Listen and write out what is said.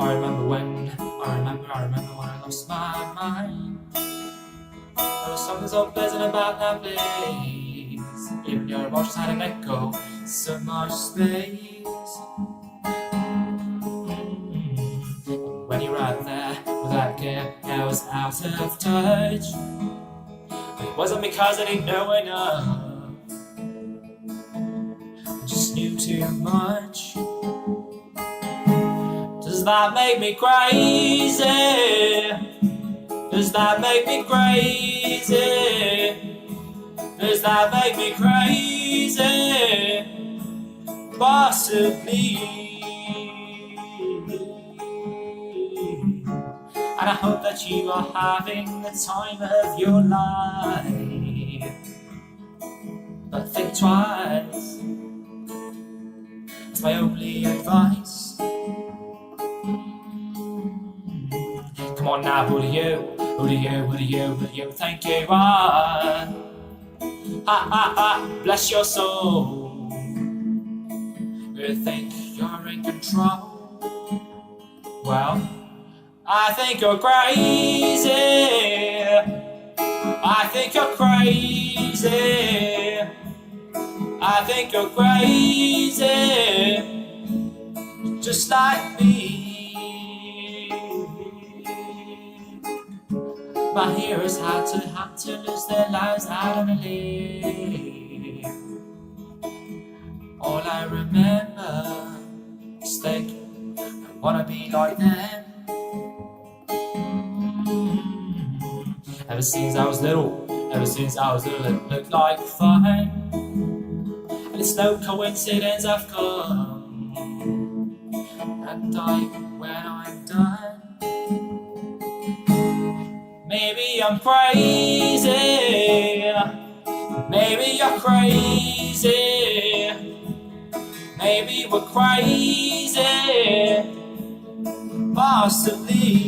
I remember when I lost my mind. There was something so pleasant about that place. Even your emotions had an echo, so much space. When you're out there with that girl, I was out of touch. It wasn't because I didn't know enough, I just knew too much. Does that make me crazy? Does that make me crazy? Does that make me crazy? Possibly. And I hope that you are having the time of your life. But think twice. It's my only advice. Come on now, who do you think you are? Ha ha ha, bless your soul. You think you're in control? Well, I think you're crazy. I think you're crazy. I think you're crazy. Just like me. My heroes had to lose their lives out on a limb. All I remember is thinking I wanna be like them. Ever since I was little, it looked like fun. And it's no coincidence I've come and die when I'm done. Maybe I'm crazy, maybe you're crazy, maybe we're crazy, possibly.